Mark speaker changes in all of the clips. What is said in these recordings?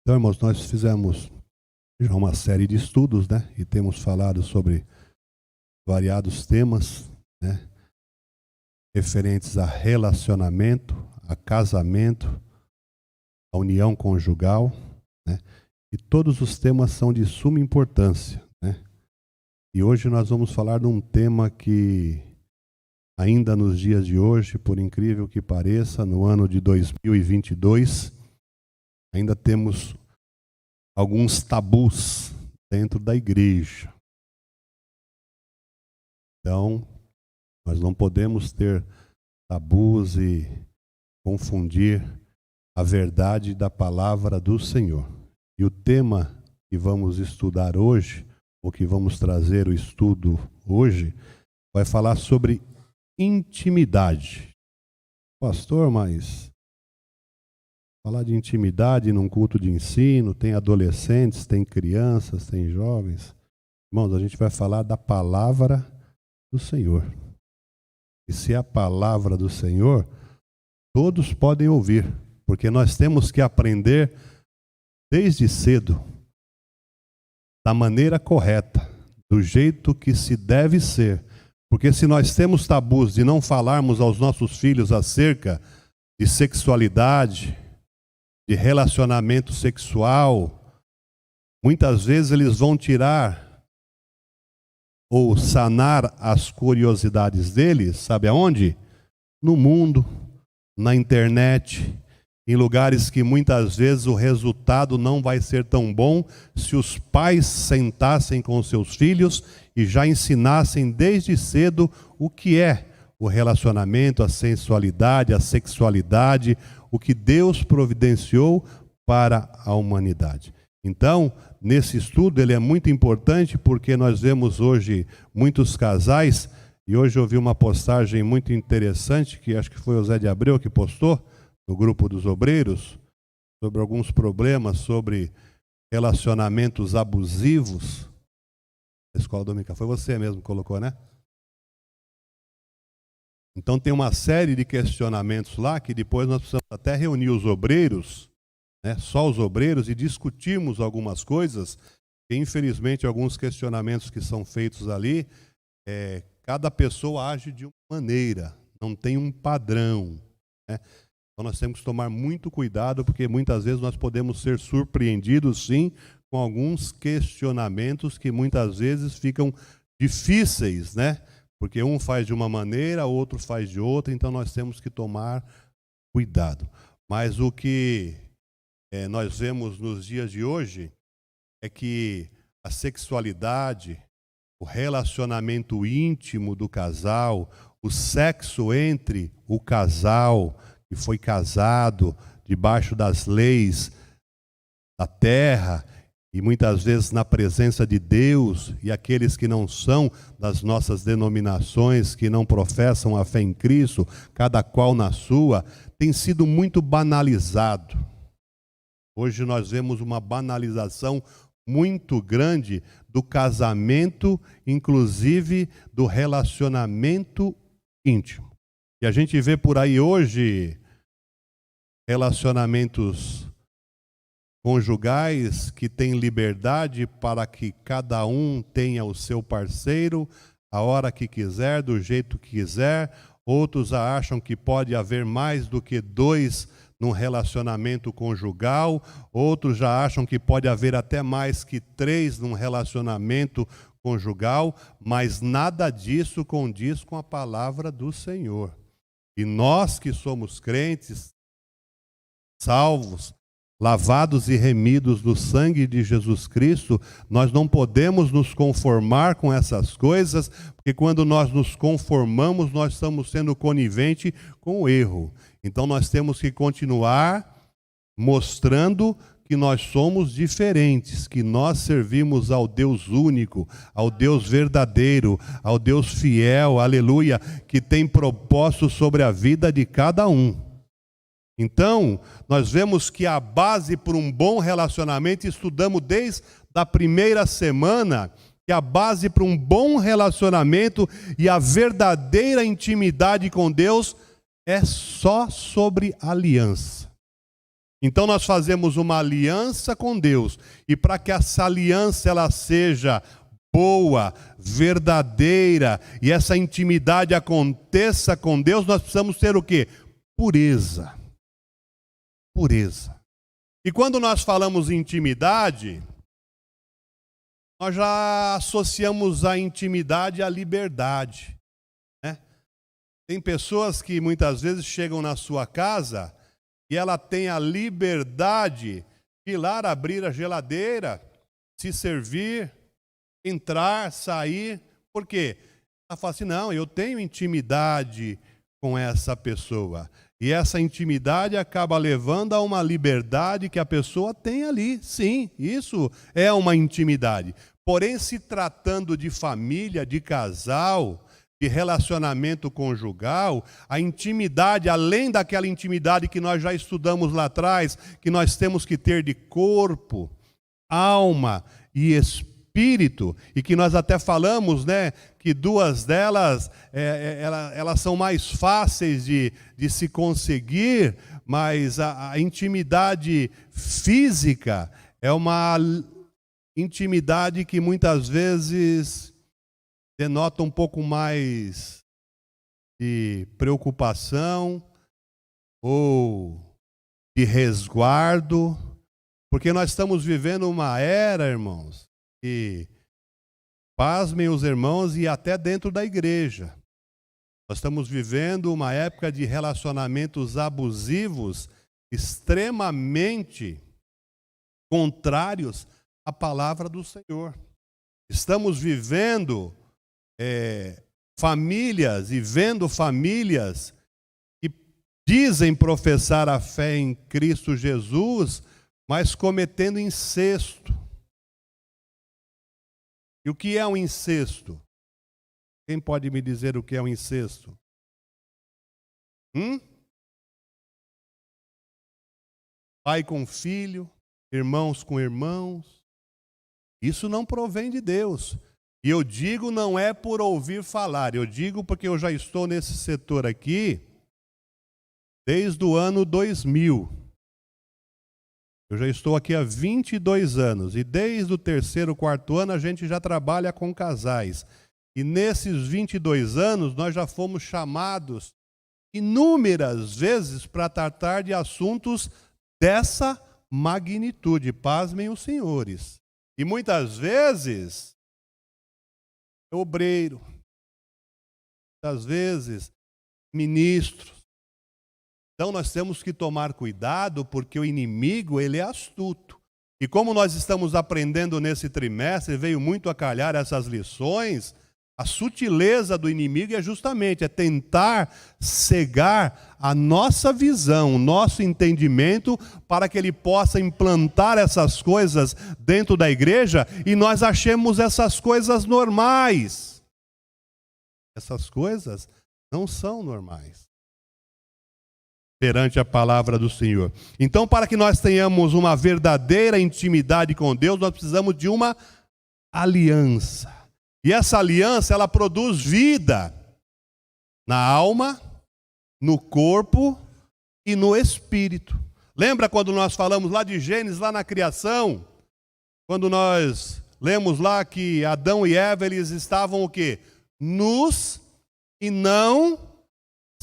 Speaker 1: Então, irmãos, nós fizemos já uma série de estudos, né? E temos falado sobre variados temas, né? Referentes a relacionamento, a casamento, a união conjugal, né? E todos os temas são de suma importância, né? E hoje nós vamos falar de um tema que ainda nos dias de hoje, por incrível que pareça, no ano de 2022, ainda temos alguns tabus dentro da igreja. Então, nós não podemos ter tabus e confundir a verdade da palavra do Senhor. E o tema que vamos estudar hoje, ou que vamos trazer o estudo hoje, vai falar sobre intimidade. Pastor, mas falar de intimidade num culto de ensino, tem adolescentes, tem crianças, tem jovens. Irmãos, a gente vai falar da palavra do Senhor. E se é a palavra do Senhor, todos podem ouvir, porque nós temos que aprender desde cedo, da maneira correta, do jeito que se deve ser. Porque se nós temos tabus de não falarmos aos nossos filhos acerca de sexualidade, de relacionamento sexual, muitas vezes eles vão tirar ou sanar as curiosidades deles, sabe aonde? No mundo, na internet, em lugares que muitas vezes o resultado não vai ser tão bom se os pais sentassem com seus filhos e já ensinassem desde cedo o que é o relacionamento, a sensualidade, a sexualidade, o que Deus providenciou para a humanidade. Então, nesse estudo ele é muito importante porque nós vemos hoje muitos casais, e hoje eu vi uma postagem muito interessante, que acho que foi o Zé de Abreu que postou, no grupo dos obreiros, sobre alguns problemas, sobre relacionamentos abusivos. A escola dominical, foi você mesmo que colocou, né? Então tem uma série de questionamentos lá, que depois nós precisamos até reunir os obreiros, né, só os obreiros, e discutirmos algumas coisas, que infelizmente alguns questionamentos que são feitos ali, cada pessoa age de uma maneira, não tem um padrão, né? Então nós temos que tomar muito cuidado, porque muitas vezes nós podemos ser surpreendidos, sim, com alguns questionamentos que muitas vezes ficam difíceis, né? Porque um faz de uma maneira, outro faz de outra, então nós temos que tomar cuidado. Mas o que nós vemos nos dias de hoje é que a sexualidade, o relacionamento íntimo do casal, o sexo entre o casal que foi casado debaixo das leis da terra e muitas vezes na presença de Deus, e aqueles que não são das nossas denominações, que não professam a fé em Cristo, cada qual na sua, tem sido muito banalizado. Hoje nós vemos uma banalização muito grande do casamento, inclusive do relacionamento íntimo. E a gente vê por aí hoje relacionamentos conjugais que têm liberdade para que cada um tenha o seu parceiro a hora que quiser, do jeito que quiser. Outros acham que pode haver mais do que dois num relacionamento conjugal. Outros já acham que pode haver até mais que três num relacionamento conjugal, mas nada disso condiz com a palavra do Senhor. E nós que somos crentes, salvos, lavados e remidos no sangue de Jesus Cristo, nós não podemos nos conformar com essas coisas, porque quando nós nos conformamos, nós estamos sendo conivente com o erro. Então nós temos que continuar mostrando que nós somos diferentes, que nós servimos ao Deus único, ao Deus verdadeiro, ao Deus fiel, aleluia, que tem propósito sobre a vida de cada um. Então, nós vemos que a base para um bom relacionamento, estudamos desde a primeira semana, que a base para um bom relacionamento e a verdadeira intimidade com Deus é só sobre aliança. Então nós fazemos uma aliança com Deus. E para que essa aliança ela seja boa, verdadeira, e essa intimidade aconteça com Deus, nós precisamos ter o quê? Pureza. Pureza. E quando nós falamos em intimidade, nós já associamos a intimidade à liberdade, né? Tem pessoas que muitas vezes chegam na sua casa e ela tem a liberdade de ir lá abrir a geladeira, se servir, entrar, sair. Por quê? Ela fala assim, não, eu tenho intimidade com essa pessoa. E essa intimidade acaba levando a uma liberdade que a pessoa tem ali. Sim, isso é uma intimidade. Porém, se tratando de família, de casal, de relacionamento conjugal, a intimidade, além daquela intimidade que nós já estudamos lá atrás, que nós temos que ter de corpo, alma e espírito, e que nós até falamos, né, que duas delas, elas são mais fáceis de se conseguir, mas a intimidade física é uma intimidade que muitas vezes denota um pouco mais de preocupação ou de resguardo, porque nós estamos vivendo uma era, irmãos, que pasmem os irmãos e até dentro da igreja. Nós estamos vivendo uma época de relacionamentos abusivos extremamente contrários à palavra do Senhor. Estamos vivendo famílias e vendo famílias que dizem professar a fé em Cristo Jesus, mas cometendo incesto. E o que é um incesto? Quem pode me dizer o que é um incesto? Pai com filho, irmãos com irmãos. Isso não provém de Deus. E eu digo não é por ouvir falar, eu digo porque eu já estou nesse setor aqui desde o ano 2000. Eu já estou aqui há 22 anos e desde o terceiro, quarto ano a gente já trabalha com casais. E nesses 22 anos nós já fomos chamados inúmeras vezes para tratar de assuntos dessa magnitude. Pasmem os senhores. E muitas vezes obreiro, muitas vezes ministros. Então nós temos que tomar cuidado porque o inimigo ele é astuto. E como nós estamos aprendendo nesse trimestre, veio muito a calhar essas lições, a sutileza do inimigo é justamente tentar cegar a nossa visão, o nosso entendimento, para que ele possa implantar essas coisas dentro da igreja e nós achemos essas coisas normais. Essas coisas não são normais perante a palavra do Senhor. Então, para que nós tenhamos uma verdadeira intimidade com Deus, nós precisamos de uma aliança. E essa aliança, ela produz vida na alma, no corpo e no espírito. Lembra quando nós falamos lá de Gênesis, lá na criação? Quando nós lemos lá que Adão e Eva, eles estavam o quê? Nus e não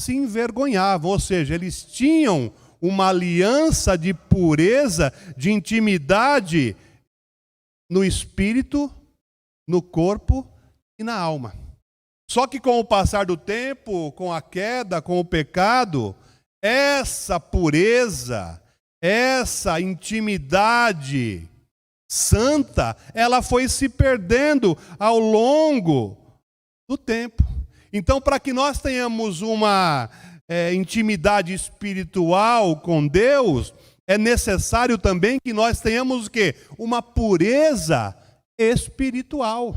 Speaker 1: se envergonhavam. Ou seja, eles tinham uma aliança de pureza, de intimidade no espírito, no corpo e na alma. Só que com o passar do tempo, com a queda, com o pecado, essa pureza, essa intimidade santa, ela foi se perdendo ao longo do tempo. Então, para que nós tenhamos uma intimidade espiritual com Deus, é necessário também que nós tenhamos o quê? Uma pureza espiritual.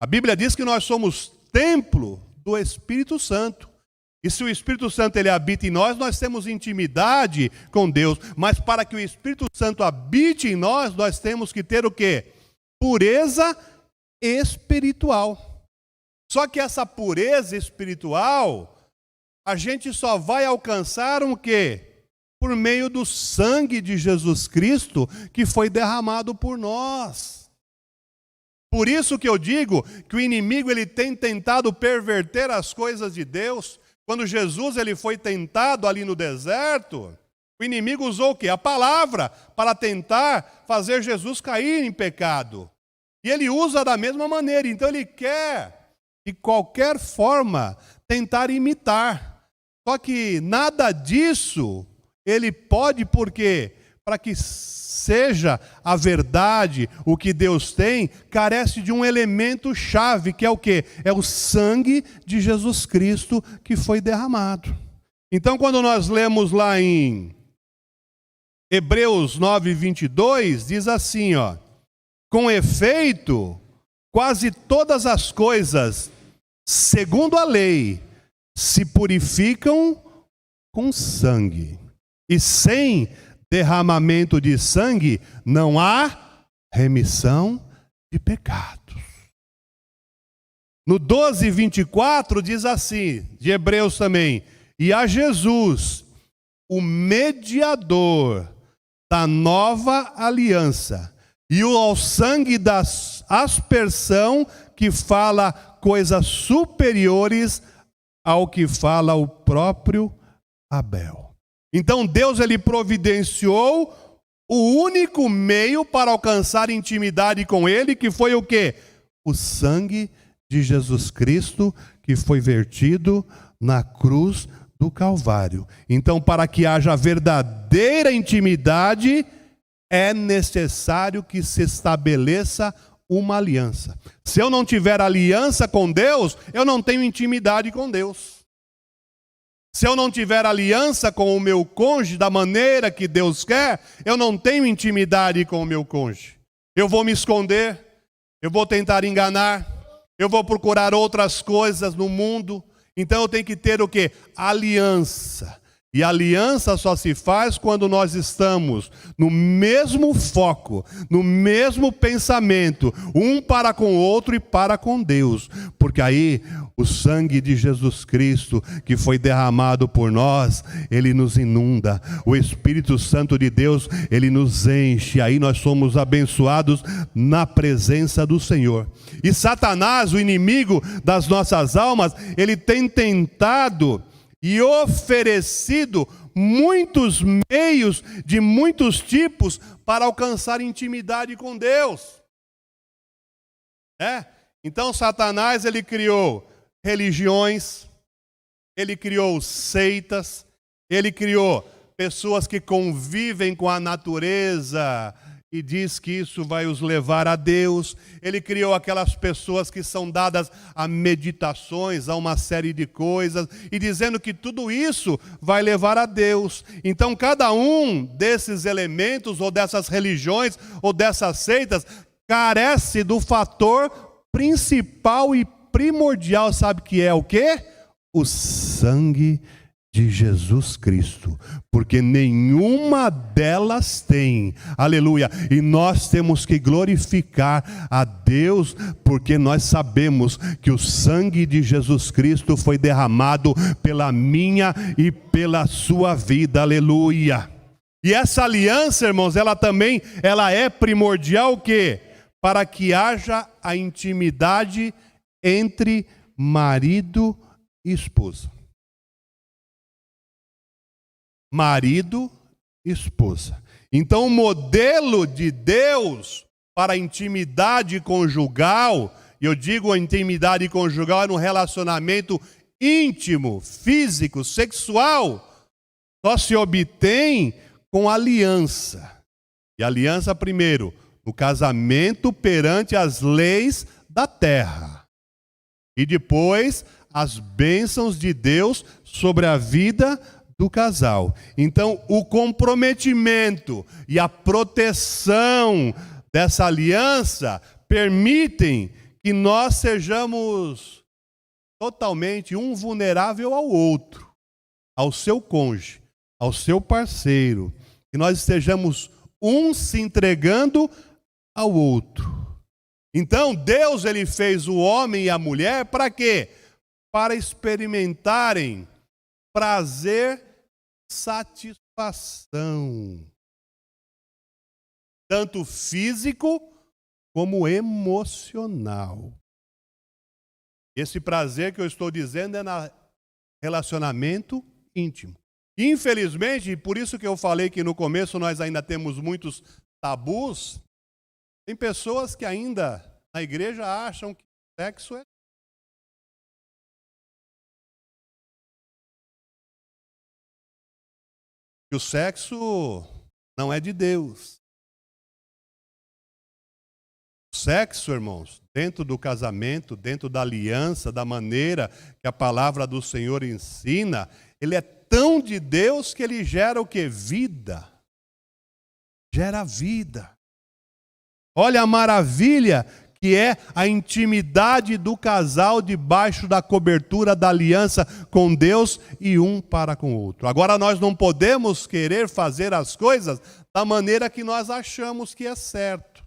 Speaker 1: A Bíblia diz que nós somos templo do Espírito Santo. E se o Espírito Santo ele habita em nós, nós temos intimidade com Deus. Mas para que o Espírito Santo habite em nós, nós temos que ter o quê? Pureza espiritual. Só que essa pureza espiritual, a gente só vai alcançar o quê? por meio do sangue de Jesus Cristo que foi derramado por nós. Por isso que eu digo que o inimigo ele tem tentado perverter as coisas de Deus. Quando Jesus ele foi tentado ali no deserto, o inimigo usou o quê? A palavra para tentar fazer Jesus cair em pecado. E ele usa da mesma maneira. Então ele quer, de qualquer forma, tentar imitar. Só que nada disso ele pode, por quê? Para que seja a verdade, o que Deus tem, carece de um elemento chave, que é o quê? É o sangue de Jesus Cristo que foi derramado. Então, quando nós lemos lá em Hebreus 9:22, diz assim, ó: com efeito, quase todas as coisas, segundo a lei, se purificam com sangue, e sem derramamento de sangue não há remissão de pecados. No 12:24 diz assim, de Hebreus também: e a Jesus, o mediador da nova aliança, e ao sangue da aspersão, que fala coisas superiores ao que fala o próprio Abel. Então Deus ele providenciou o único meio para alcançar intimidade com ele, que foi o quê? O sangue de Jesus Cristo, que foi vertido na cruz do Calvário. Então, para que haja verdadeira intimidade, é necessário que se estabeleça uma aliança. Se eu não tiver aliança com Deus, eu não tenho intimidade com Deus. Se eu não tiver aliança com o meu cônjuge da maneira que Deus quer, eu não tenho intimidade com o meu cônjuge. Eu vou me esconder, eu vou tentar enganar, eu vou procurar outras coisas no mundo. Então eu tenho que ter o quê? Aliança. E aliança só se faz quando nós estamos no mesmo foco, no mesmo pensamento, um para com o outro e para com Deus. Porque aí o sangue de Jesus Cristo que foi derramado por nós, ele nos inunda. O Espírito Santo de Deus, ele nos enche. Aí nós somos abençoados na presença do Senhor. E Satanás, o inimigo das nossas almas, ele tem tentado e oferecido muitos meios de muitos tipos para alcançar intimidade com Deus. Então Satanás ele criou religiões, ele criou seitas, ele criou pessoas que convivem com a natureza e diz que isso vai os levar a Deus. Ele criou aquelas pessoas que são dadas a meditações, a uma série de coisas, e dizendo que tudo isso vai levar a Deus. Então cada um desses elementos, ou dessas religiões, ou dessas seitas, carece do fator principal e primordial, sabe que é o quê? O sangue de Jesus Cristo, porque nenhuma delas tem, aleluia, e nós temos que glorificar a Deus, porque nós sabemos que o sangue de Jesus Cristo foi derramado pela minha e pela sua vida, aleluia. E essa aliança, irmãos, ela é primordial, o quê? Para que haja a intimidade entre marido e esposa. Marido e esposa. Então o modelo de Deus para a intimidade conjugal, e eu digo a intimidade conjugal é no relacionamento íntimo, físico, sexual, só se obtém com aliança. E aliança primeiro, no casamento perante as leis da terra. E depois as bênçãos de Deus sobre a vida do casal. Então, o comprometimento e a proteção dessa aliança permitem que nós sejamos totalmente um vulnerável ao outro, ao seu cônjuge, ao seu parceiro, que nós estejamos um se entregando ao outro. Então, Deus ele fez o homem e a mulher para quê? Para experimentarem prazer satisfatório. satisfação, tanto físico como emocional. Esse prazer que eu estou dizendo é no relacionamento íntimo. Infelizmente, por isso que eu falei que no começo nós ainda temos muitos tabus, tem pessoas que ainda na igreja acham que sexo é que o sexo não é de Deus. O sexo, irmãos, dentro do casamento, dentro da aliança, da maneira que a palavra do Senhor ensina, ele é tão de Deus que ele gera o quê? Vida. Gera vida. Olha a maravilha que é a intimidade do casal debaixo da cobertura da aliança com Deus e um para com o outro. Agora nós não podemos querer fazer as coisas da maneira que nós achamos que é certo.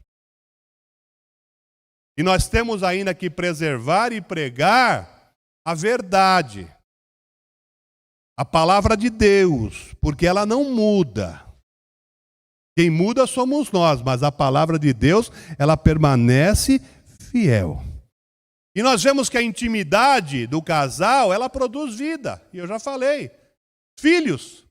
Speaker 1: E nós temos ainda que preservar e pregar a verdade, a palavra de Deus, porque ela não muda. Quem muda somos nós, mas a palavra de Deus, ela permanece fiel. E nós vemos que a intimidade do casal, ela produz vida. E eu já falei, filhos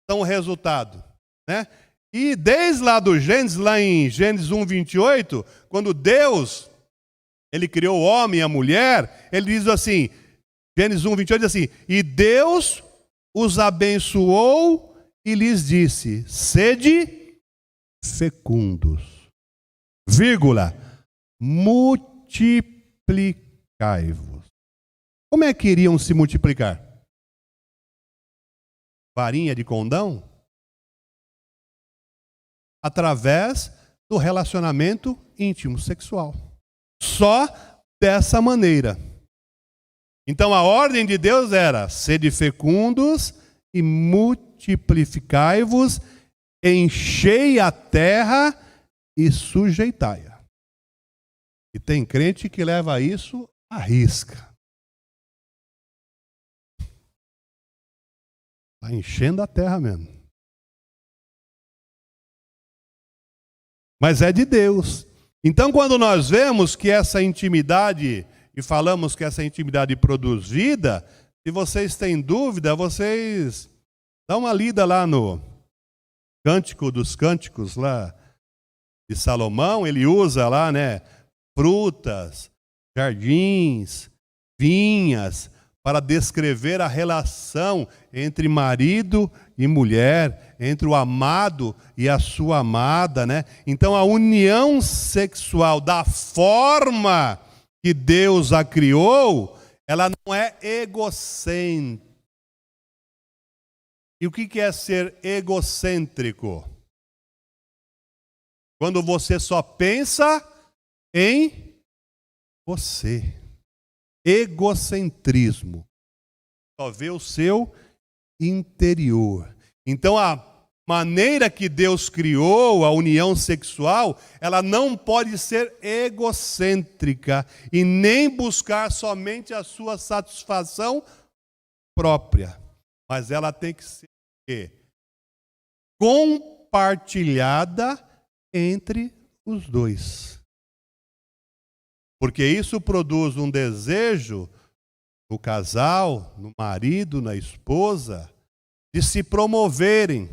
Speaker 1: são o resultado, né? E desde lá do Gênesis, lá em Gênesis 1:28, quando Deus, ele criou o homem e a mulher, ele diz assim, Gênesis 1:28 diz assim, e Deus os abençoou e lhes disse, sede fecundos, vírgula, multiplicai-vos. Como é que iriam se multiplicar? Varinha de condão? Através do relacionamento íntimo, sexual. Só dessa maneira. Então a ordem de Deus era, sede fecundos e multiplicai-vos, enchei a terra e sujeitai-a. E tem crente que leva isso à risca. Está enchendo a terra mesmo. Mas é de Deus. Então quando nós vemos que essa intimidade, e falamos que essa intimidade produz vida, se vocês têm dúvida, vocês dão uma lida lá no Cântico dos Cânticos, lá de Salomão, ele usa lá, né, frutas, jardins, vinhas, para descrever a relação entre marido e mulher, entre o amado e a sua amada, né? Então a união sexual, da forma que Deus a criou, ela não é egocêntrica. E o que é ser egocêntrico? Quando você só pensa em você. Egocentrismo. Só vê o seu interior. Então a maneira que Deus criou a união sexual, ela não pode ser egocêntrica e nem buscar somente a sua satisfação própria, mas ela tem que ser compartilhada entre os dois. Porque isso produz um desejo no casal, no marido, na esposa, de se promoverem,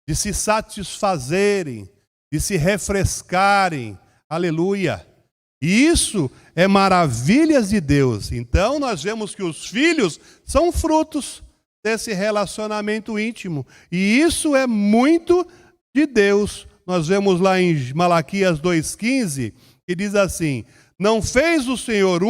Speaker 1: de se satisfazerem, de se refrescarem. Aleluia! E isso é maravilhas de Deus. Então nós vemos que os filhos são frutos desse relacionamento íntimo. E isso é muito de Deus. Nós vemos lá em Malaquias 2,15, que diz assim, não fez o Senhor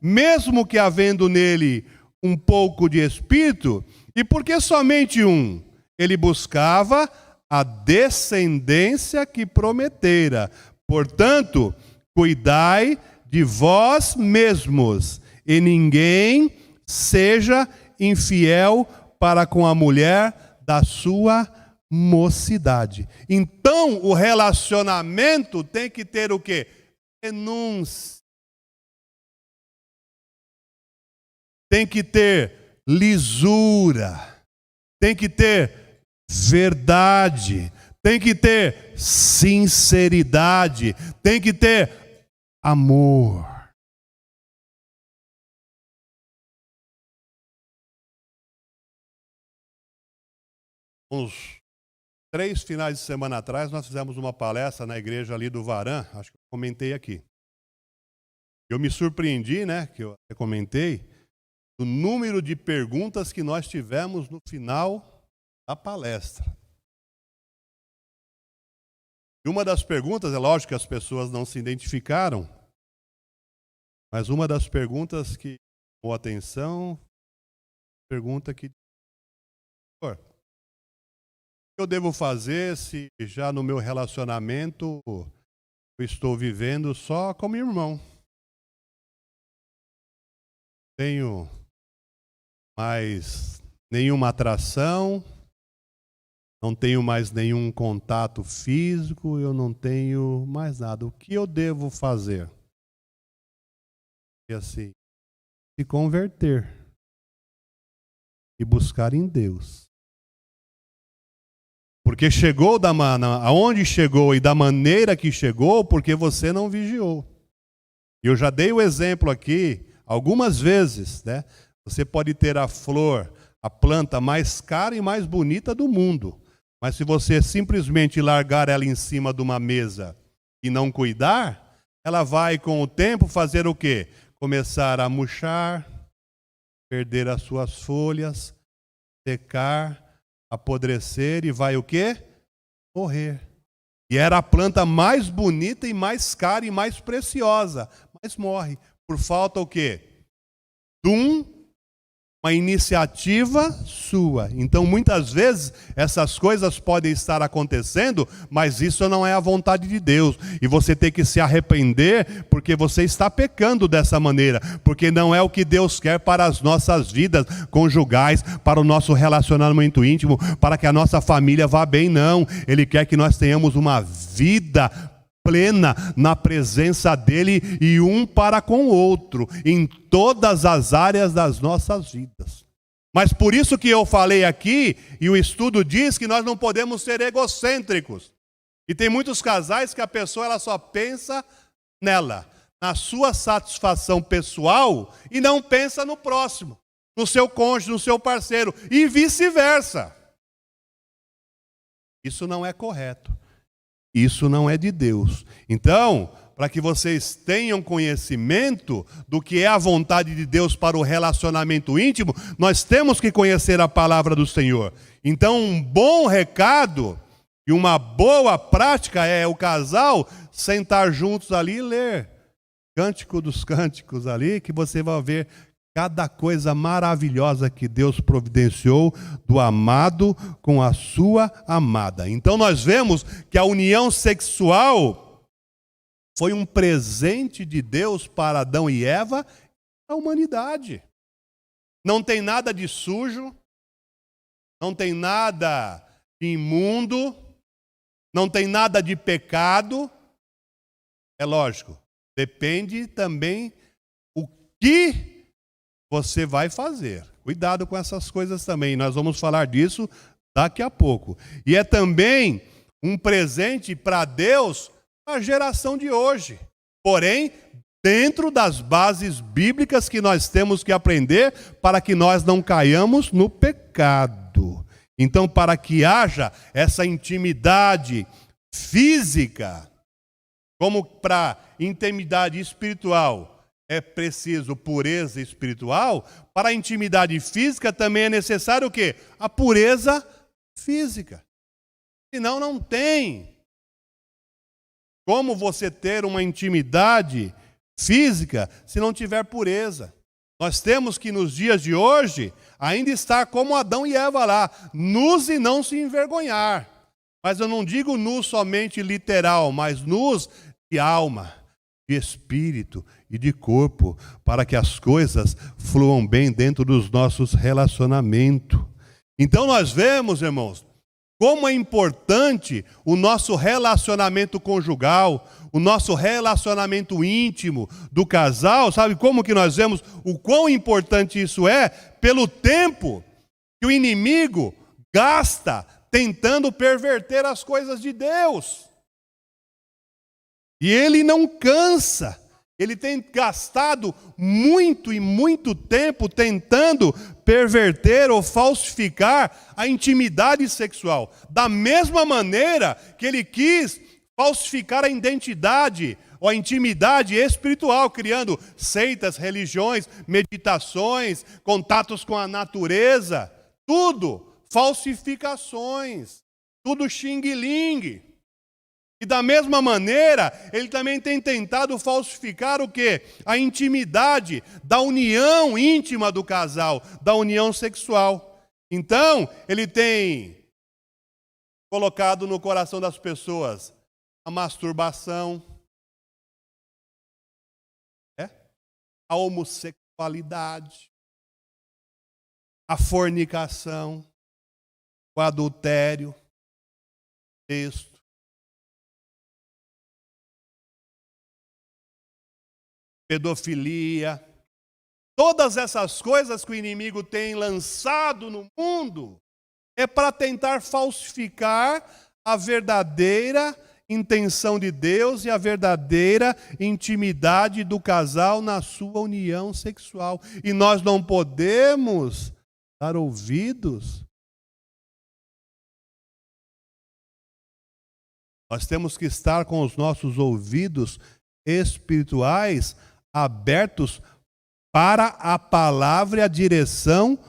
Speaker 1: mesmo que havendo nele um pouco de espírito, e por que somente um? Ele buscava a descendência que prometera. Portanto, cuidai de vós mesmos, e ninguém seja infiel para com a mulher da sua mocidade. Então, o relacionamento tem que ter o quê? Renúncia. Tem que ter lisura. Tem que ter verdade, tem que ter sinceridade, tem que ter amor. Uns 3 finais de semana atrás, nós fizemos uma palestra na igreja ali do Varan, acho que eu comentei aqui. Eu me surpreendi, né, que eu comentei, do número de perguntas que nós tivemos no final da palestra. E uma das perguntas, é lógico que as pessoas não se identificaram, mas uma das perguntas que chamou atenção, pergunta que, o que eu devo fazer se já no meu relacionamento eu estou vivendo só como irmão? Tenho mais nenhuma atração, não tenho mais nenhum contato físico, eu não tenho mais nada. O que eu devo fazer? E assim, se converter e buscar em Deus. Porque chegou aonde chegou e da maneira que chegou, porque você não vigiou. E eu já dei o exemplo aqui algumas vezes, né? Você pode ter a flor, a planta mais cara e mais bonita do mundo. Mas se você simplesmente largar ela em cima de uma mesa e não cuidar, ela vai com o tempo fazer o quê? Começar a murchar, perder as suas folhas, secar, apodrecer e vai o quê? Morrer. E era a planta mais bonita e mais cara e mais preciosa, mas morre por falta o quê? Uma iniciativa sua. Então, muitas vezes, essas coisas podem estar acontecendo, mas isso não é a vontade de Deus. E você tem que se arrepender, porque você está pecando dessa maneira. Porque não é o que Deus quer para as nossas vidas conjugais, para o nosso relacionamento íntimo, para que a nossa família vá bem, não. Ele quer que nós tenhamos uma vida plena na presença dele e um para com o outro, em todas as áreas das nossas vidas. Mas por isso que eu falei aqui, e o estudo diz que nós não podemos ser egocêntricos. E tem muitos casais que a pessoa ela só pensa nela, na sua satisfação pessoal, e não pensa no próximo, no seu cônjuge, no seu parceiro, e vice-versa. Isso não é correto. Isso não é de Deus. Então, para que vocês tenham conhecimento do que é a vontade de Deus para o relacionamento íntimo, nós temos que conhecer a palavra do Senhor. Então, um bom recado e uma boa prática é o casal sentar juntos ali e ler Cântico dos Cânticos ali, que você vai ver cada coisa maravilhosa que Deus providenciou do amado com a sua amada. Então nós vemos que a união sexual foi um presente de Deus para Adão e Eva e a humanidade. Não tem nada de sujo, não tem nada de imundo, não tem nada de pecado. É lógico, depende também o que você vai fazer. Cuidado com essas coisas também. Nós vamos falar disso daqui a pouco. E é também um presente para Deus a geração de hoje. Porém, dentro das bases bíblicas que nós temos que aprender para que nós não caiamos no pecado. Então, para que haja essa intimidade física, como para intimidade espiritual, é preciso pureza espiritual, para a intimidade física também é necessário o quê? A pureza física. Senão não tem como você ter uma intimidade física se não tiver pureza. Nós temos que nos dias de hoje ainda estar como Adão e Eva lá, nus e não se envergonhar. Mas eu não digo nus somente literal, mas nus de alma, de espírito e de corpo, para que as coisas fluam bem dentro dos nossos relacionamentos. Então nós vemos, irmãos, como é importante o nosso relacionamento conjugal, o nosso relacionamento íntimo do casal. Sabe como que nós vemos o quão importante isso é? Pelo tempo que o inimigo gasta tentando perverter as coisas de Deus. E ele não cansa. Ele tem gastado muito e muito tempo tentando perverter ou falsificar a intimidade sexual. Da mesma maneira que ele quis falsificar a identidade ou a intimidade espiritual, criando seitas, religiões, meditações, contatos com a natureza, tudo falsificações, tudo xing-ling. E da mesma maneira, ele também tem tentado falsificar o quê? A intimidade da união íntima do casal, da união sexual. Então, ele tem colocado no coração das pessoas a masturbação, a homossexualidade, a fornicação, o adultério, texto. Pedofilia, todas essas coisas que o inimigo tem lançado no mundo é para tentar falsificar a verdadeira intenção de Deus e a verdadeira intimidade do casal na sua união sexual. E nós não podemos dar ouvidos. Nós temos que estar com os nossos ouvidos espirituais abertos para a palavra e a direção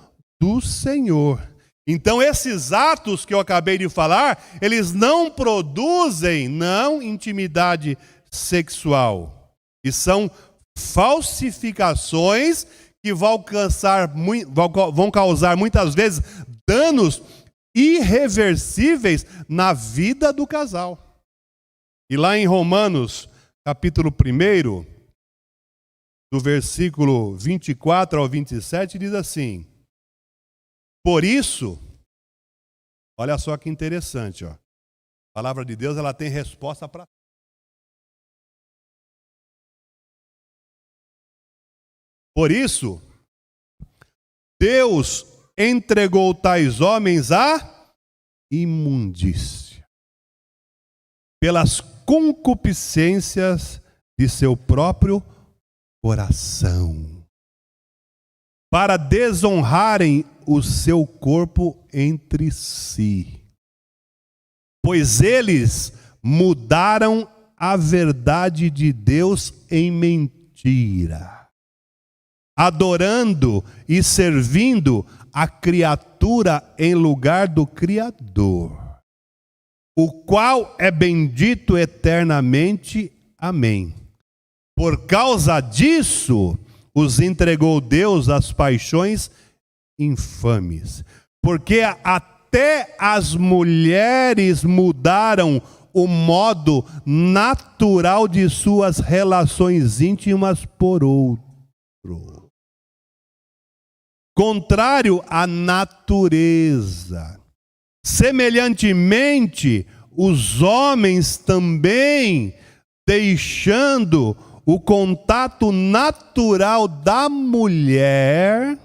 Speaker 1: do Senhor. Então, esses atos que eu acabei de falar, eles não produzem, intimidade sexual. E são falsificações que vão causar muitas vezes danos irreversíveis na vida do casal. E lá em Romanos, capítulo 1, do versículo 24 ao 27, diz assim: por isso, olha só que interessante, ó. A palavra de Deus, ela tem resposta para. Por isso, Deus entregou tais homens à imundícia, pelas concupiscências de seu próprio coração, para desonrarem o seu corpo entre si. Pois eles mudaram a verdade de Deus em mentira, adorando e servindo a criatura em lugar do Criador, o qual é bendito eternamente. Amém. Por causa disso, os entregou Deus às paixões infames, porque até as mulheres mudaram o modo natural de suas relações íntimas por outro, contrário à natureza. Semelhantemente, os homens também, deixando o contato natural da mulher,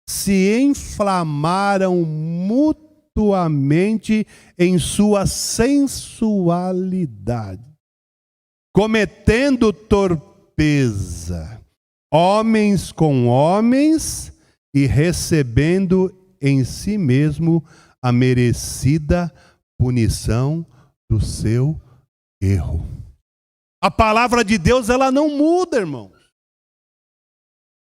Speaker 1: se inflamaram mutuamente em sua sensualidade, cometendo torpeza, homens com homens, e recebendo em si mesmo a merecida punição do seu erro. A palavra de Deus, ela não muda, irmãos.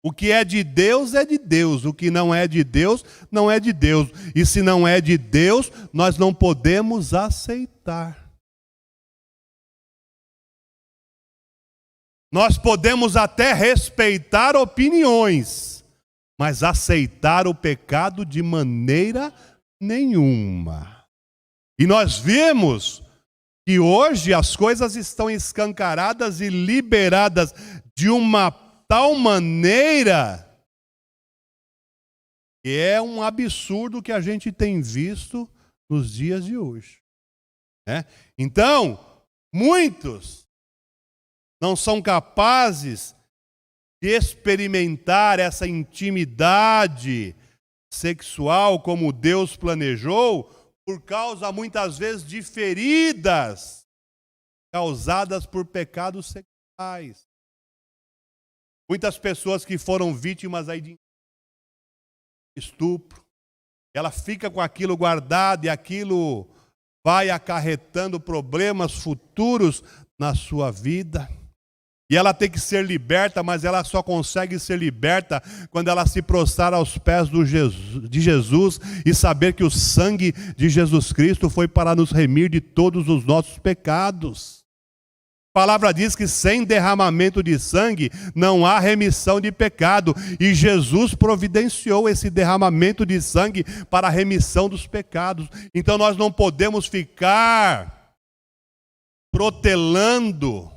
Speaker 1: O que é de Deus é de Deus. O que não é de Deus, não é de Deus. E se não é de Deus, nós não podemos aceitar. Nós podemos até respeitar opiniões, mas aceitar o pecado de maneira nenhuma. E nós vimos que hoje as coisas estão escancaradas e liberadas de uma tal maneira que é um absurdo que a gente tem visto nos dias de hoje. Então, muitos não são capazes de experimentar essa intimidade sexual como Deus planejou, por causa, muitas vezes, de feridas causadas por pecados sexuais. Muitas pessoas que foram vítimas aí de estupro, ela fica com aquilo guardado e aquilo vai acarretando problemas futuros na sua vida. E ela tem que ser liberta, mas ela só consegue ser liberta quando ela se prostrar aos pés de Jesus e saber que o sangue de Jesus Cristo foi para nos remir de todos os nossos pecados. A palavra diz que sem derramamento de sangue não há remissão de pecado. E Jesus providenciou esse derramamento de sangue para a remissão dos pecados. Então nós não podemos ficar protelando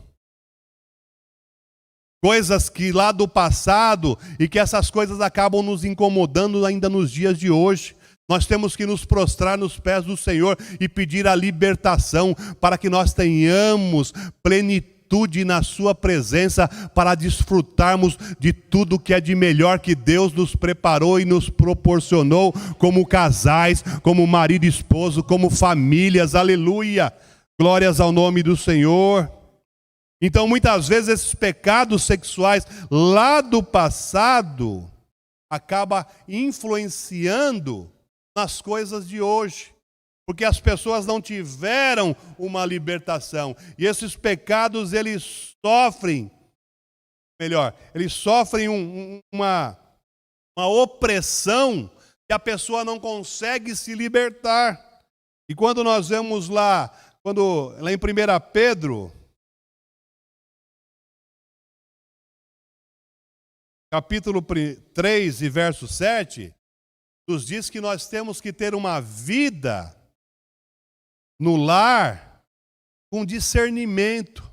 Speaker 1: coisas que lá do passado e que essas coisas acabam nos incomodando ainda nos dias de hoje. Nós temos que nos prostrar nos pés do Senhor e pedir a libertação para que nós tenhamos plenitude na sua presença para desfrutarmos de tudo que é de melhor que Deus nos preparou e nos proporcionou como casais, como marido e esposo, como famílias. Aleluia! Glórias ao nome do Senhor. Então, muitas vezes, esses pecados sexuais lá do passado acabam influenciando nas coisas de hoje, porque as pessoas não tiveram uma libertação. E esses pecados, eles sofrem uma opressão que a pessoa não consegue se libertar. E quando nós vemos lá em 1 Pedro, capítulo 3 e verso 7, nos diz que nós temos que ter uma vida no lar com discernimento.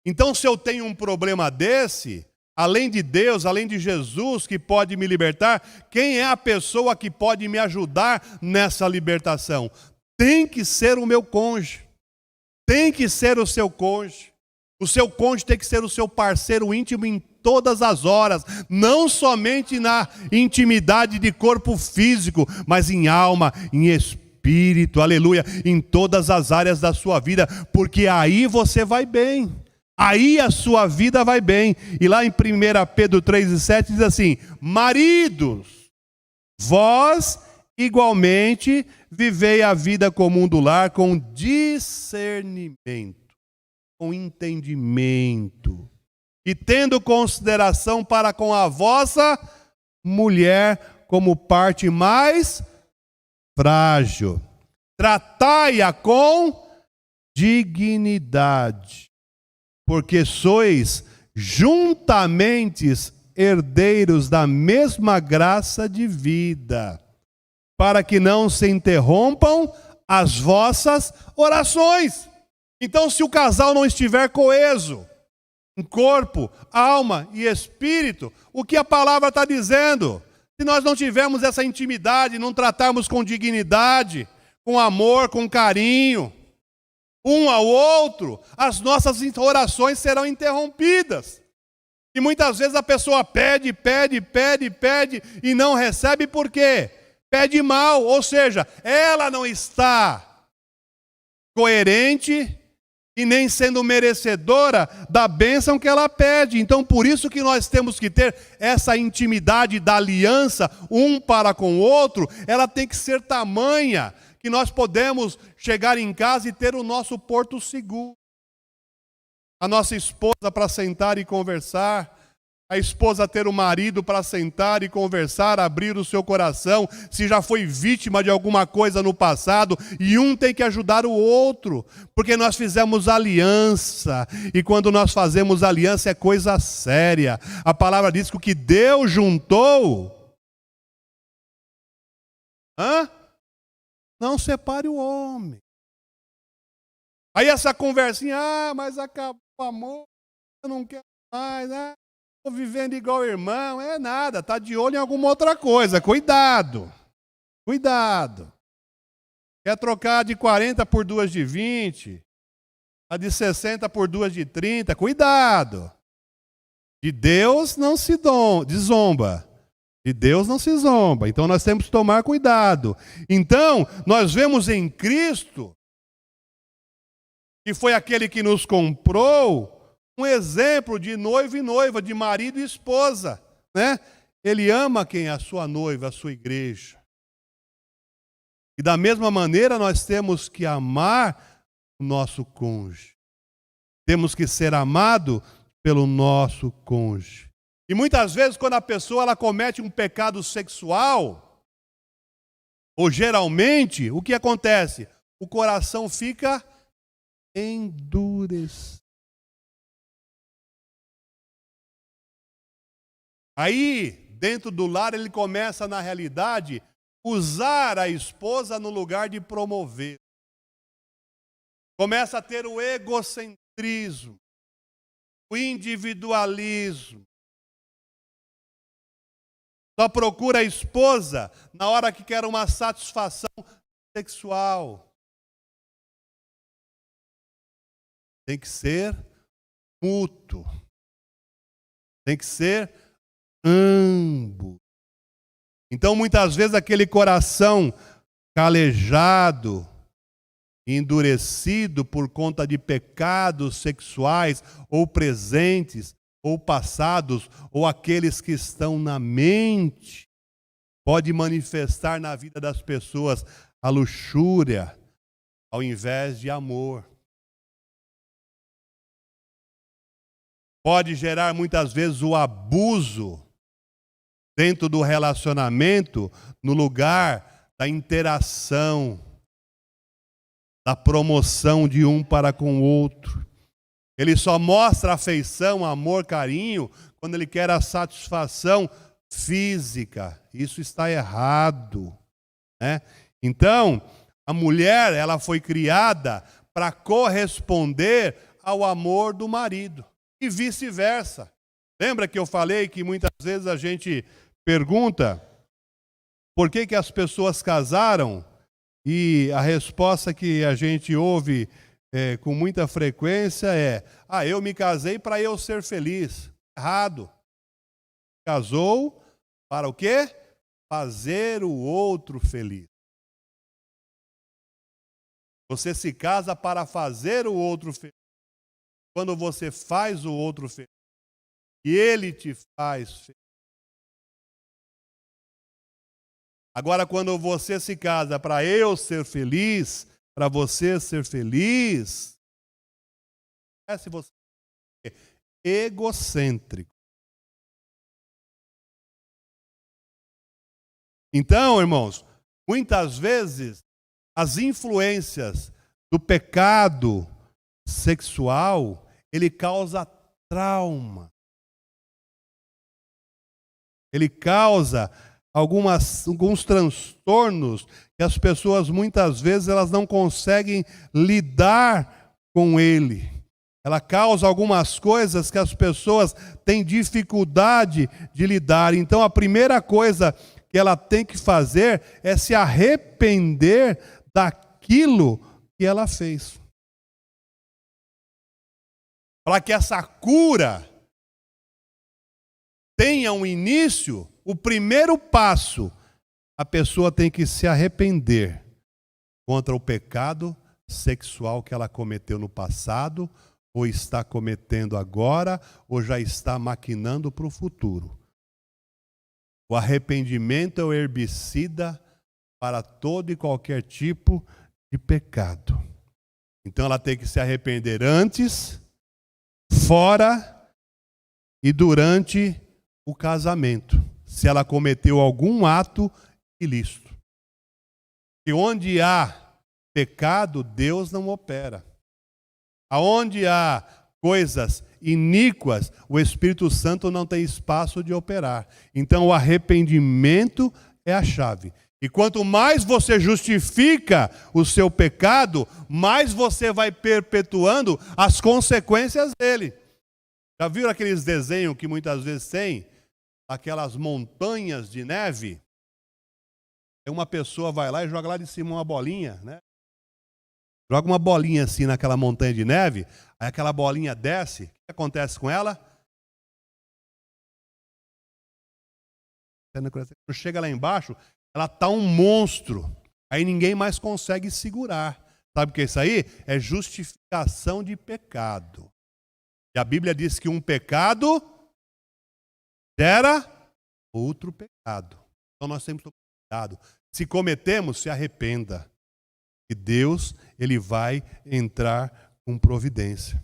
Speaker 1: Então, se eu tenho um problema desse, além de Deus, além de Jesus que pode me libertar, quem é a pessoa que pode me ajudar nessa libertação? Tem que ser o meu cônjuge. Tem que ser o seu cônjuge. O seu cônjuge tem que ser o seu parceiro íntimo em todas as horas, não somente na intimidade de corpo físico, mas em alma, em espírito, aleluia, em todas as áreas da sua vida, porque aí você vai bem, aí a sua vida vai bem. E lá em 1 Pedro 3:7 diz assim: maridos, vós igualmente vivei a vida comum do lar com discernimento, com entendimento, e tendo consideração para com a vossa mulher como parte mais frágil. Tratai-a com dignidade, porque sois juntamente herdeiros da mesma graça de vida, para que não se interrompam as vossas orações. Então, se o casal não estiver coeso, em corpo, alma e espírito, o que a palavra está dizendo? Se nós não tivermos essa intimidade, não tratarmos com dignidade, com amor, com carinho, um ao outro, as nossas orações serão interrompidas. E muitas vezes a pessoa pede e não recebe. Por quê? Pede mal, ou seja, ela não está coerente e nem sendo merecedora da bênção que ela pede. Então, por isso que nós temos que ter essa intimidade da aliança um para com o outro. Ela tem que ser tamanha que nós podemos chegar em casa e ter o nosso porto seguro. A nossa esposa para sentar e conversar, a esposa ter o marido para sentar e conversar, abrir o seu coração, se já foi vítima de alguma coisa no passado, e um tem que ajudar o outro, porque nós fizemos aliança, e quando nós fazemos aliança é coisa séria. A palavra diz que o que Deus juntou, não separe o homem. Aí essa conversinha, mas acabou o amor, eu não quero mais, estou vivendo igual irmão, é nada, está de olho em alguma outra coisa. Cuidado, cuidado. Quer trocar de 40 por 2 de 20, a de 60 por 2 de 30, cuidado. De Deus não se zomba, De Deus não se zomba. Então nós temos que tomar cuidado. Então, nós vemos em Cristo, que foi aquele que nos comprou, um exemplo de noivo e noiva, de marido e esposa, né? Ele ama quem é a sua noiva, a sua igreja. E da mesma maneira nós temos que amar o nosso cônjuge. Temos que ser amado pelo nosso cônjuge. E muitas vezes quando a pessoa ela comete um pecado sexual, ou geralmente, o que acontece? O coração fica endurecido. Aí, dentro do lar, ele começa, na realidade, usar a esposa no lugar de promover. Começa a ter o egocentrismo, o individualismo. Só procura a esposa na hora que quer uma satisfação sexual. Tem que ser mútuo. Tem que ser ambos. Então, muitas vezes, aquele coração calejado, endurecido por conta de pecados sexuais, ou presentes, ou passados, ou aqueles que estão na mente, pode manifestar na vida das pessoas a luxúria, ao invés de amor. Pode gerar muitas vezes o abuso dentro do relacionamento, no lugar da interação, da promoção de um para com o outro. Ele só mostra afeição, amor, carinho, quando ele quer a satisfação física. Isso está errado, né? Então, a mulher, ela foi criada para corresponder ao amor do marido. E vice-versa. Lembra que eu falei que muitas vezes a gente pergunta por que as pessoas casaram? E a resposta que a gente ouve com muita frequência é: eu me casei para eu ser feliz. Errado. Casou para o quê? Fazer o outro feliz. Você se casa para fazer o outro feliz. Quando você faz o outro feliz, e ele te faz feliz. Agora, quando você se casa para eu ser feliz, para você ser feliz, se você é egocêntrico. Então, irmãos, muitas vezes as influências do pecado sexual, ele causa trauma. Ele causa alguns transtornos que as pessoas muitas vezes elas não conseguem lidar com ele. Ela causa algumas coisas que as pessoas têm dificuldade de lidar. Então a primeira coisa que ela tem que fazer é se arrepender daquilo que ela fez. Para que essa cura tenha um início, o primeiro passo, a pessoa tem que se arrepender contra o pecado sexual que ela cometeu no passado, ou está cometendo agora, ou já está maquinando para o futuro. O arrependimento é o herbicida para todo e qualquer tipo de pecado. Então ela tem que se arrepender antes, fora e durante o casamento, se ela cometeu algum ato ilícito. E onde há pecado, Deus não opera. Aonde há coisas iníquas, o Espírito Santo não tem espaço de operar. Então o arrependimento é a chave. E quanto mais você justifica o seu pecado, mais você vai perpetuando as consequências dele. Já viram aqueles desenhos que muitas vezes tem? Aquelas montanhas de neve? Aí uma pessoa vai lá e joga lá de cima uma bolinha, né? Joga uma bolinha assim naquela montanha de neve, aí aquela bolinha desce, o que acontece com ela? Quando chega lá embaixo, ela está um monstro. Aí ninguém mais consegue segurar. Sabe o que é isso aí? É justificação de pecado. E a Bíblia diz que um pecado gera outro pecado. Então nós temos que tomar cuidado. Se cometemos, se arrependa. E Deus, Ele vai entrar com providência.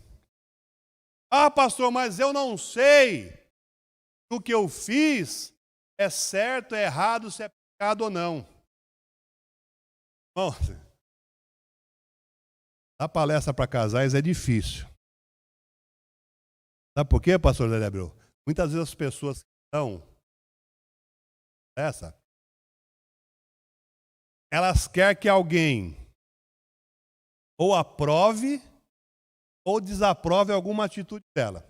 Speaker 1: Ah, pastor, mas eu não sei se o que eu fiz é certo, é errado, se é pecado ou não. Bom, dar palestra para casais é difícil. Sabe por quê, pastor Zé Abreu? Muitas vezes as pessoas que estão elas querem que alguém ou aprove ou desaprove alguma atitude dela.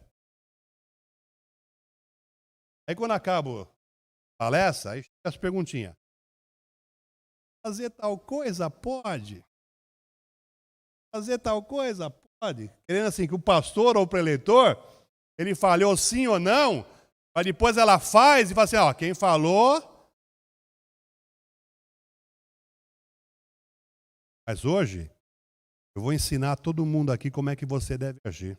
Speaker 1: Aí quando acaba a palestra, aí chega as perguntinhas. Fazer tal coisa pode? Fazer tal coisa pode? Querendo assim que o pastor ou o preletor, ele falhou sim ou não, mas depois ela faz e fala assim, ó, quem falou... Mas hoje, eu vou ensinar a todo mundo aqui como é que você deve agir.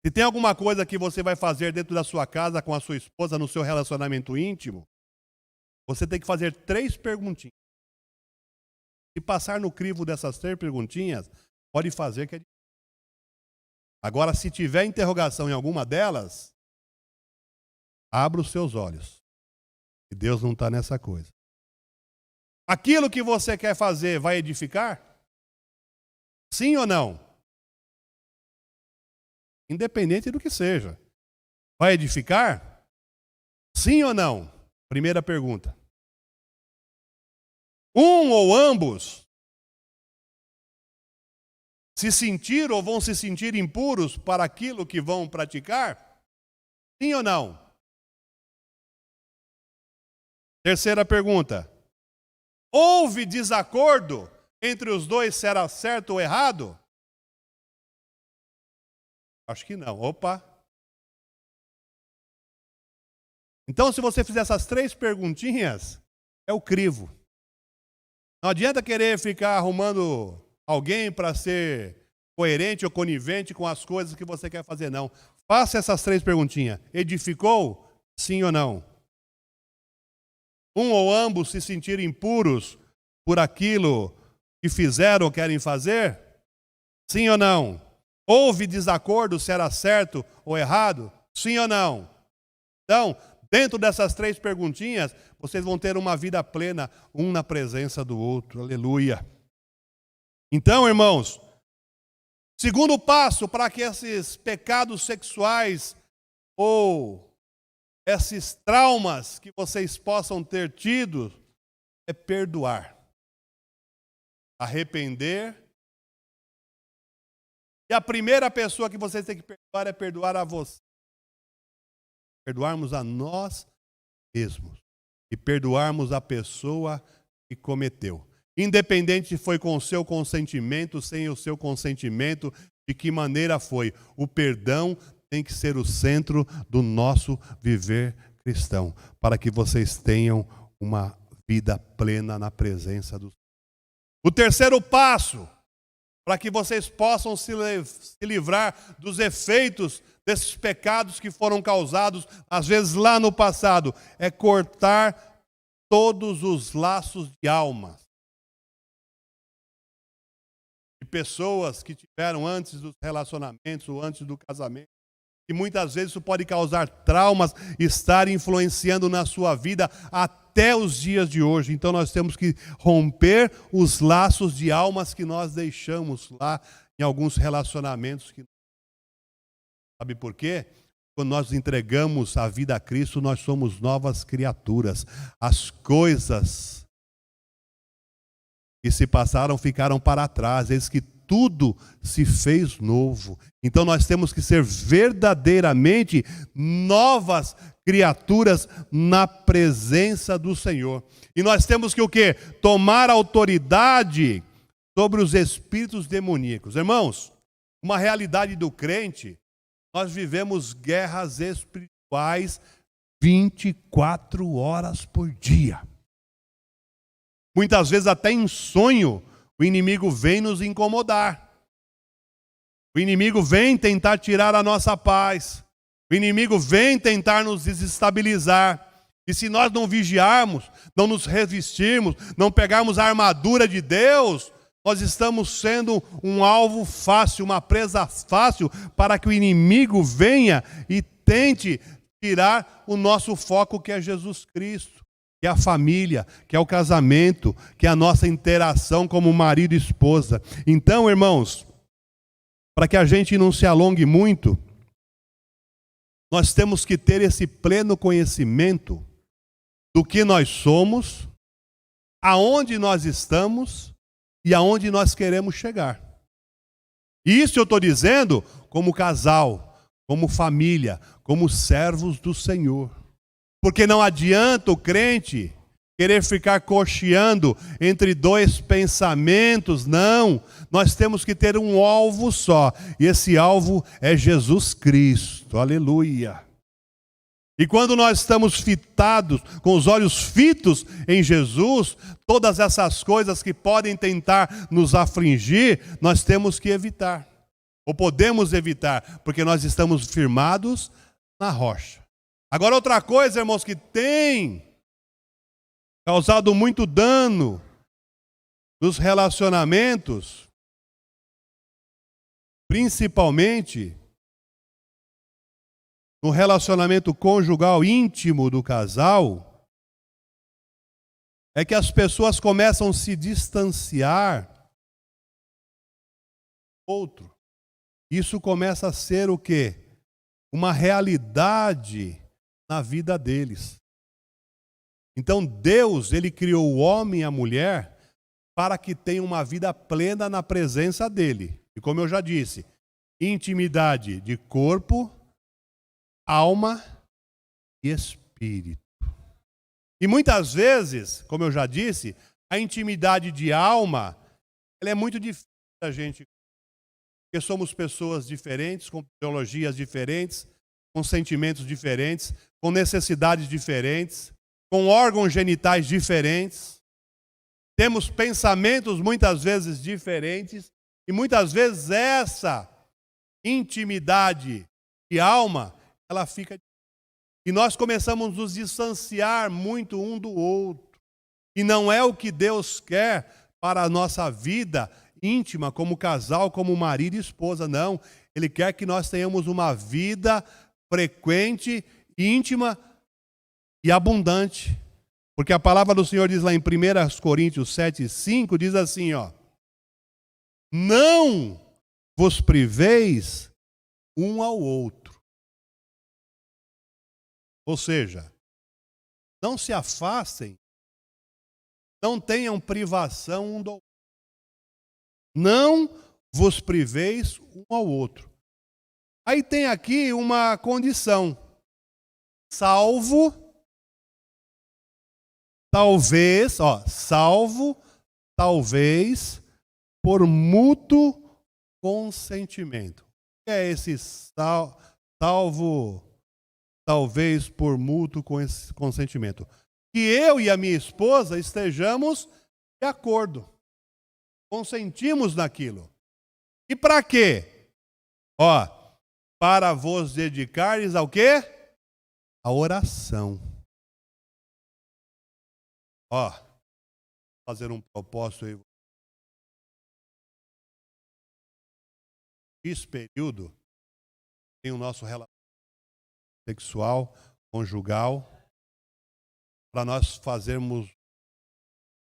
Speaker 1: Se tem alguma coisa que você vai fazer dentro da sua casa, com a sua esposa, no seu relacionamento íntimo, você tem que fazer 3 perguntinhas. Se passar no crivo dessas 3 perguntinhas, pode fazer que é difícil. Agora, se tiver interrogação em alguma delas, abra os seus olhos. E Deus não está nessa coisa. Aquilo que você quer fazer vai edificar? Sim ou não? Independente do que seja. Vai edificar? Sim ou não? Primeira pergunta. Um ou ambos se sentir ou vão se sentir impuros para aquilo que vão praticar? Sim ou não? Terceira pergunta. Houve desacordo entre os dois se era certo ou errado? Acho que não. Opa! Então, se você fizer essas 3 perguntinhas, é o crivo. Não adianta querer ficar arrumando alguém para ser coerente ou conivente com as coisas que você quer fazer, não. Faça essas 3 perguntinhas. Edificou? Sim ou não? Um ou ambos se sentirem impuros por aquilo que fizeram ou querem fazer? Sim ou não? Houve desacordo se era certo ou errado? Sim ou não? Então, dentro dessas 3 perguntinhas, vocês vão ter uma vida plena, um na presença do outro. Aleluia. Então, irmãos, segundo passo para que esses pecados sexuais ou esses traumas que vocês possam ter tido é perdoar. Arrepender. E a primeira pessoa que vocês têm que perdoar é perdoar a você. Perdoarmos a nós mesmos. E perdoarmos a pessoa que cometeu. Independente se foi com o seu consentimento, sem o seu consentimento, de que maneira foi. O perdão tem que ser o centro do nosso viver cristão, para que vocês tenham uma vida plena na presença do Senhor. O terceiro passo, para que vocês possam se livrar dos efeitos desses pecados que foram causados, às vezes lá no passado, é cortar todos os laços de alma. De pessoas que tiveram antes dos relacionamentos ou antes do casamento, que muitas vezes isso pode causar traumas, estar influenciando na sua vida até os dias de hoje. Então nós temos que romper os laços de almas que nós deixamos lá em alguns relacionamentos. Sabe por quê? Quando nós entregamos a vida a Cristo, nós somos novas criaturas. As coisas que se passaram ficaram para trás, eis que tudo se fez novo. Então nós temos que ser verdadeiramente novas criaturas na presença do Senhor. E nós temos que o quê? Tomar autoridade sobre os espíritos demoníacos. Irmãos, uma realidade do crente, nós vivemos guerras espirituais 24 horas por dia. Muitas vezes até em sonho, o inimigo vem nos incomodar. O inimigo vem tentar tirar a nossa paz. O inimigo vem tentar nos desestabilizar. E se nós não vigiarmos, não nos revestirmos, não pegarmos a armadura de Deus, nós estamos sendo um alvo fácil, uma presa fácil para que o inimigo venha e tente tirar o nosso foco, que é Jesus Cristo, que é a família, que é o casamento, que é a nossa interação como marido e esposa. Então, irmãos, para que a gente não se alongue muito, nós temos que ter esse pleno conhecimento do que nós somos, aonde nós estamos e aonde nós queremos chegar. Isso eu estou dizendo como casal, como família, como servos do Senhor. Porque não adianta o crente querer ficar cocheando entre dois pensamentos, não. Nós temos que ter um alvo só, e esse alvo é Jesus Cristo, aleluia. E quando nós estamos fitados, com os olhos fitos em Jesus, todas essas coisas que podem tentar nos afligir, nós temos que evitar. Ou podemos evitar, porque nós estamos firmados na rocha. Agora outra coisa, irmãos, que tem causado muito dano nos relacionamentos, principalmente no relacionamento conjugal íntimo do casal, é que as pessoas começam a se distanciar do outro. Isso começa a ser o quê? Uma realidade na vida deles. Então Deus, Ele criou o homem e a mulher para que tenham uma vida plena na presença dEle. E como eu já disse, intimidade de corpo, alma e espírito. E muitas vezes, como eu já disse, a intimidade de alma, ela é muito difícil da gente, porque somos pessoas diferentes, com teologias diferentes, com sentimentos diferentes, com necessidades diferentes, com órgãos genitais diferentes. Temos pensamentos muitas vezes diferentes, e muitas vezes essa intimidade de alma, ela fica. E nós começamos a nos distanciar muito um do outro. E não é o que Deus quer para a nossa vida íntima, como casal, como marido e esposa, não. Ele quer que nós tenhamos uma vida frequente, íntima e abundante. Porque a palavra do Senhor diz lá em 1 Coríntios 7:5, diz assim, ó: não vos priveis um ao outro. Ou seja, não se afastem, não tenham privação um do outro. Não vos priveis um ao outro. Aí tem aqui uma condição. Salvo, talvez, talvez, por mútuo consentimento. O que é esse salvo, talvez, por mútuo consentimento? Que eu e a minha esposa estejamos de acordo. Consentimos naquilo. E para quê? Para vos dedicares ao quê? A oração. Fazer um propósito aí. Esse período tem o nosso relacionamento sexual, conjugal, para nós fazermos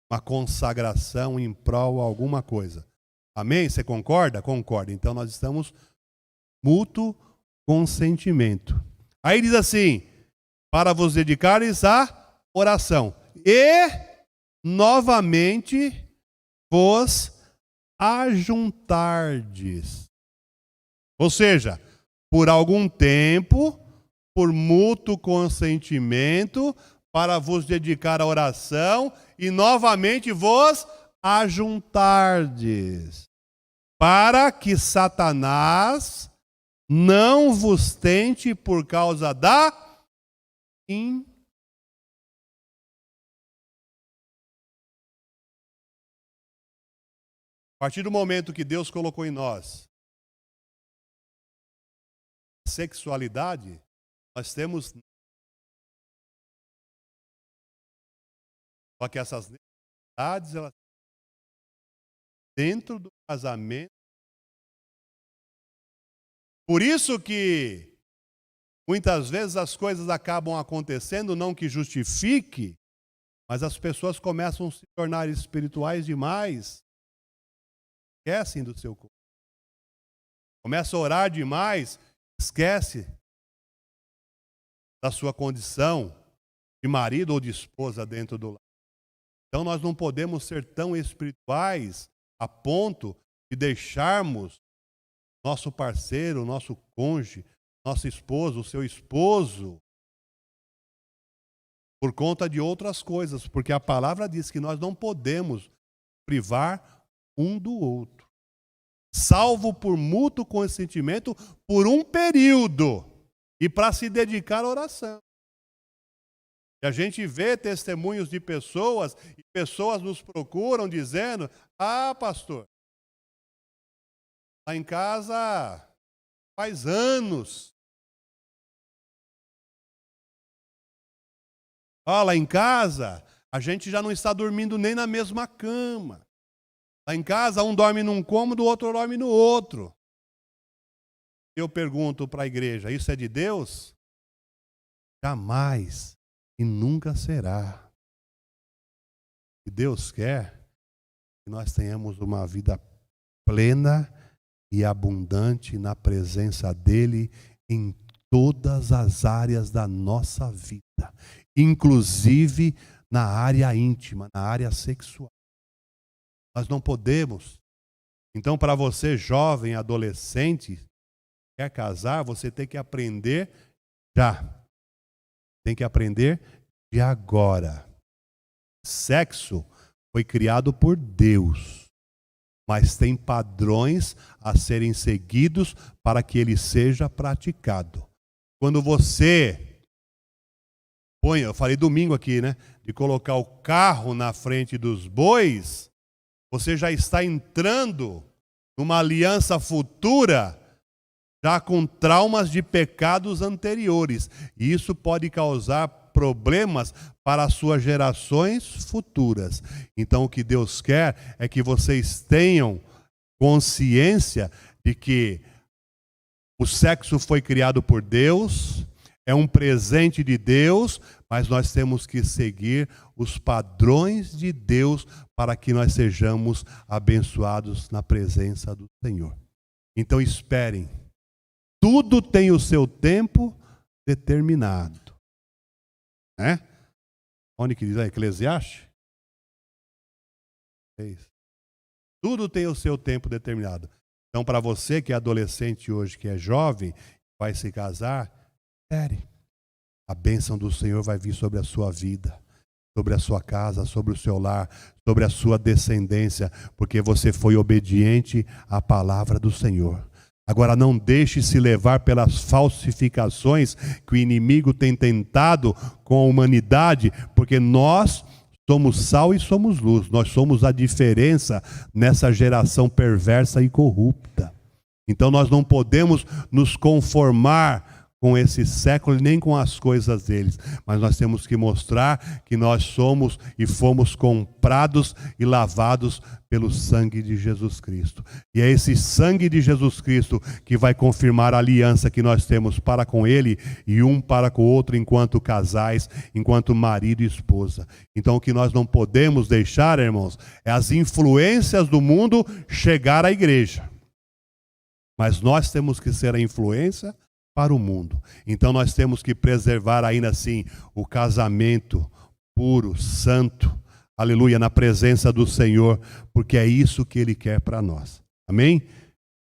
Speaker 1: uma consagração em prol de alguma coisa. Amém? Você concorda? Concorda. Então nós estamos mútuo consentimento. Aí diz assim: para vos dedicares à oração e novamente vos ajuntardes. Ou seja, por algum tempo, por mútuo consentimento, para vos dedicar à oração e novamente vos ajuntardes, para que Satanás não vos tente por causa da A partir do momento que Deus colocou em nós sexualidade, nós temos. Só que essas necessidades, elas dentro do casamento. Por isso que muitas vezes as coisas acabam acontecendo, não que justifique, mas as pessoas começam a se tornar espirituais demais, esquecem do seu corpo. Começa a orar demais, esquece da sua condição de marido ou de esposa dentro do lar. Então nós não podemos ser tão espirituais a ponto de deixarmos nosso parceiro, nosso cônjuge, nosso esposo, o seu esposo, por conta de outras coisas, porque a palavra diz que nós não podemos privar um do outro, salvo por mútuo consentimento por um período e para se dedicar à oração. E a gente vê testemunhos de pessoas, e pessoas nos procuram dizendo: ah, pastor, lá em casa faz anos. Lá em casa a gente já não está dormindo nem na mesma cama. Lá em casa um dorme num cômodo, o outro dorme no outro. Eu pergunto para a igreja: isso é de Deus? Jamais e nunca será. O que Deus quer é que nós tenhamos uma vida plena e abundante na presença dele em todas as áreas da nossa vida, inclusive na área íntima, na área sexual. Nós não podemos. Então, para você, jovem, adolescente, quer casar, você tem que aprender já. Tem que aprender de agora. Sexo foi criado por Deus, mas tem padrões a serem seguidos para que ele seja praticado. Quando você põe, eu falei domingo aqui, né, de colocar o carro na frente dos bois, você já está entrando numa aliança futura, já com traumas de pecados anteriores. E isso pode causar problemas para as suas gerações futuras. Então, o que Deus quer é que vocês tenham consciência de que o sexo foi criado por Deus, é um presente de Deus, mas nós temos que seguir os padrões de Deus para que nós sejamos abençoados na presença do Senhor. Então esperem. Tudo tem o seu tempo determinado. Né? Onde que diz? Eclesiastes? É isso. Tudo tem o seu tempo determinado. Então, para você que é adolescente hoje, que é jovem, vai se casar, espere. A bênção do Senhor vai vir sobre a sua vida, sobre a sua casa, sobre o seu lar, sobre a sua descendência, porque você foi obediente à palavra do Senhor. Agora, não deixe se levar pelas falsificações que o inimigo tem tentado com a humanidade, porque nós somos sal e somos luz. Nós somos a diferença nessa geração perversa e corrupta. Então, nós não podemos nos conformar com esse século, nem com as coisas deles. Mas nós temos que mostrar que nós somos e fomos comprados e lavados pelo sangue de Jesus Cristo. E é esse sangue de Jesus Cristo que vai confirmar a aliança que nós temos para com Ele e um para com o outro enquanto casais, enquanto marido e esposa. Então o que nós não podemos deixar, irmãos, é as influências do mundo chegar à igreja. Mas nós temos que ser a influência para o mundo. Então nós temos que preservar ainda assim o casamento puro, santo, aleluia, na presença do Senhor, porque é isso que Ele quer para nós. Amém?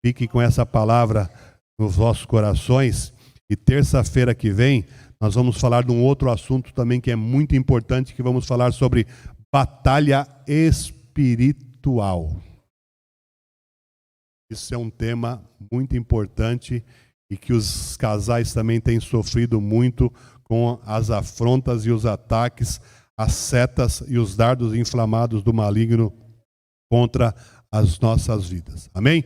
Speaker 1: Fique com essa palavra nos vossos corações e terça-feira que vem nós vamos falar de um outro assunto também que é muito importante, que vamos falar sobre batalha espiritual. Isso é um tema muito importante e que os casais também têm sofrido muito com as afrontas e os ataques, as setas e os dardos inflamados do maligno contra as nossas vidas. Amém?